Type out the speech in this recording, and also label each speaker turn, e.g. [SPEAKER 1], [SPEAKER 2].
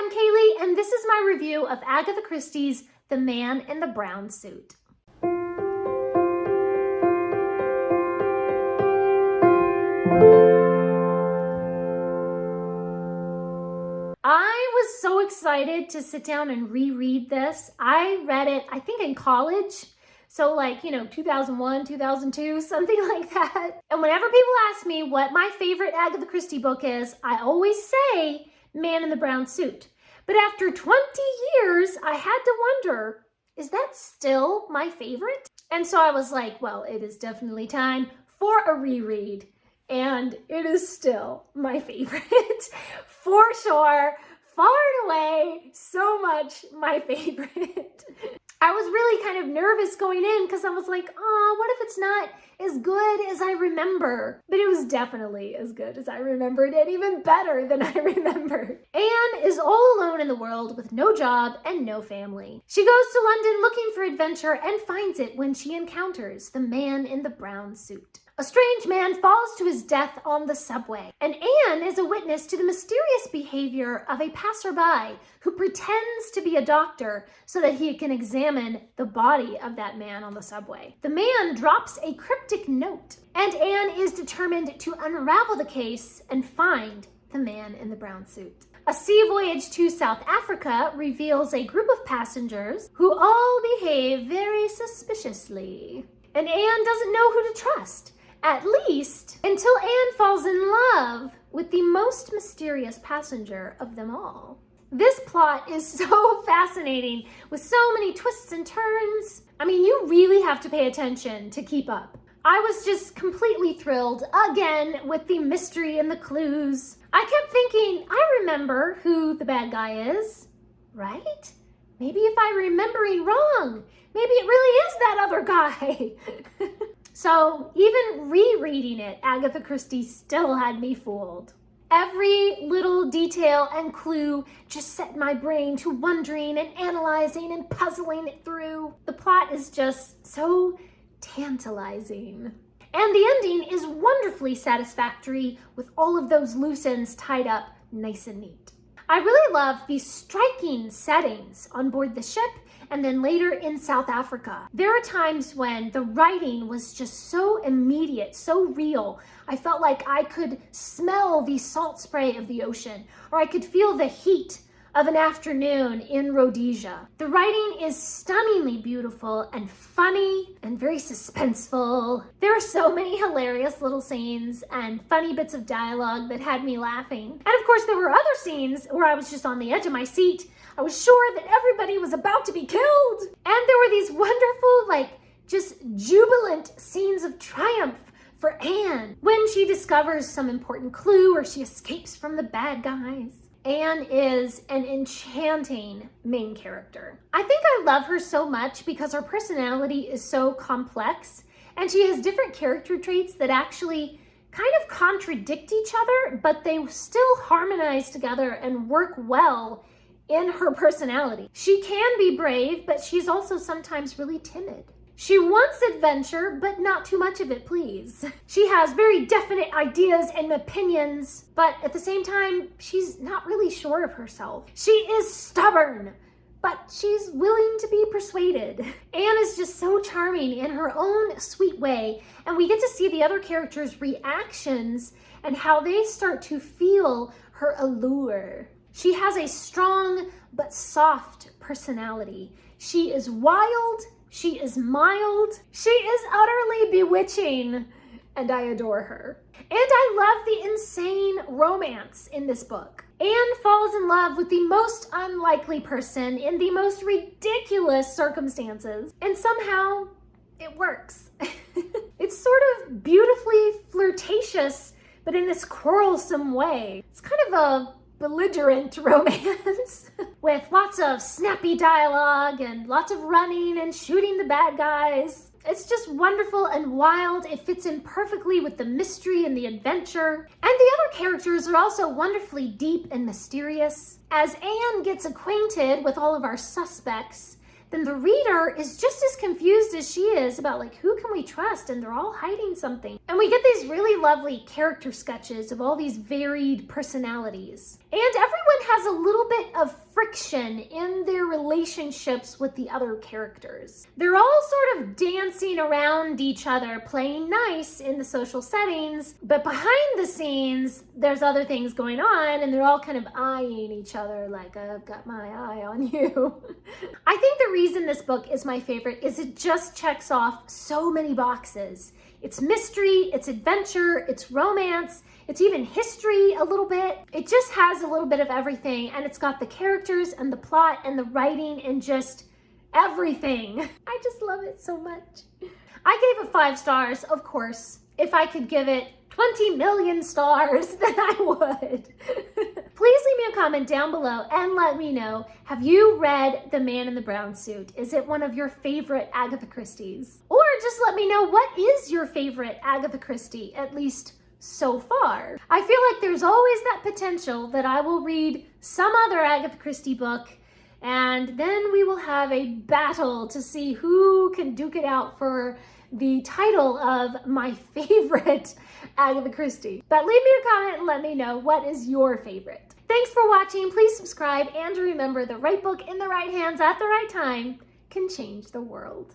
[SPEAKER 1] Hi, I'm Kaylee, and this is my review of Agatha Christie's The Man in the Brown Suit. I was so excited to sit down and reread this. I read it, I think in college. So 2001, 2002, something like that. And whenever people ask me what my favorite Agatha Christie book is, I always say Man in the Brown Suit. But after 20 years, I had to wonder, is that still my favorite? And so I was like, well, it is definitely time for a reread. And it is still my favorite, for sure, far and away, so much my favorite. I was really kind of nervous going in because I was like, oh, what if it's not as good as I remember? But it was definitely as good as I remembered and even better than I remembered. Anne is all alone in the world with no job and no family. She goes to London looking for adventure and finds it when she encounters the man in the brown suit. A strange man falls to his death on the subway, and Anne is a witness to the mysterious behavior of a passerby who pretends to be a doctor so that he can examine the body of that man on the subway. The man drops a cryptic note, and Anne is determined to unravel the case and find the man in the brown suit. A sea voyage to South Africa reveals a group of passengers who all behave very suspiciously, and Anne doesn't know who to trust. At least until Anne falls in love with the most mysterious passenger of them all. This plot is so fascinating with so many twists and turns. I mean, you really have to pay attention to keep up. I was just completely thrilled again with the mystery and the clues. I kept thinking, I remember who the bad guy is, right? Maybe if I'm remembering wrong, maybe it really is that other guy. So even rereading it, Agatha Christie still had me fooled. Every little detail and clue just set my brain to wondering and analyzing and puzzling it through. The plot is just so tantalizing. And the ending is wonderfully satisfactory with all of those loose ends tied up nice and neat. I really love the striking settings on board the ship and then later in South Africa. There are times when the writing was just so immediate, so real. I felt like I could smell the salt spray of the ocean, or I could feel the heat of an afternoon in Rhodesia. The writing is stunningly beautiful and funny and very suspenseful. There are so many hilarious little scenes and funny bits of dialogue that had me laughing. And of course, there were other scenes where I was just on the edge of my seat. I was sure that everybody was about to be killed. And there were these wonderful, just jubilant scenes of triumph for Anne when she discovers some important clue or she escapes from the bad guys. Anne is an enchanting main character. I think I love her so much because her personality is so complex and she has different character traits that actually kind of contradict each other, but they still harmonize together and work well in her personality. She can be brave, but she's also sometimes really timid. She wants adventure, but not too much of it, please. She has very definite ideas and opinions, but at the same time, she's not really sure of herself. She is stubborn, but she's willing to be persuaded. Anne is just so charming in her own sweet way, and we get to see the other characters' reactions and how they start to feel her allure. She has a strong but soft personality. She is wild, she is mild, she is utterly bewitching, and I adore her. And I love the insane romance in this book. Anne falls in love with the most unlikely person in the most ridiculous circumstances, and somehow it works. It's sort of beautifully flirtatious, but in this quarrelsome way. It's kind of a belligerent romance with lots of snappy dialogue and lots of running and shooting the bad guys. It's just wonderful and wild. It fits in perfectly with the mystery and the adventure. And the other characters are also wonderfully deep and mysterious. As Anne gets acquainted with all of our suspects, then the reader is just as confused as she is about like, who can we trust? And they're all hiding something. And we get these really lovely character sketches of all these varied personalities. And everyone has a little bit of friction in their relationships with the other characters. They're all sort of dancing around each other, playing nice in the social settings, but behind the scenes, there's other things going on, and they're all kind of eyeing each other like, I've got my eye on you. I think the reason this book is my favorite is it just checks off so many boxes. It's mystery, it's adventure, it's romance, it's even history a little bit. It just has a little bit of everything, and it's got the characters and the plot and the writing and just everything. I just love it so much. I gave it 5 stars, of course. If I could give it 20 million stars, then I would. Please leave me a comment down below and let me know, have you read The Man in the Brown Suit? Is it one of your favorite Agatha Christie's? Or just let me know, what is your favorite Agatha Christie, at least so far? I feel like there's always that potential that I will read some other Agatha Christie book, and then we will have a battle to see who can duke it out for the title of my favorite Agatha Christie. But leave me a comment and let me know, what is your favorite? Thanks for watching. Please subscribe, and remember, the right book in the right hands at the right time can change the world.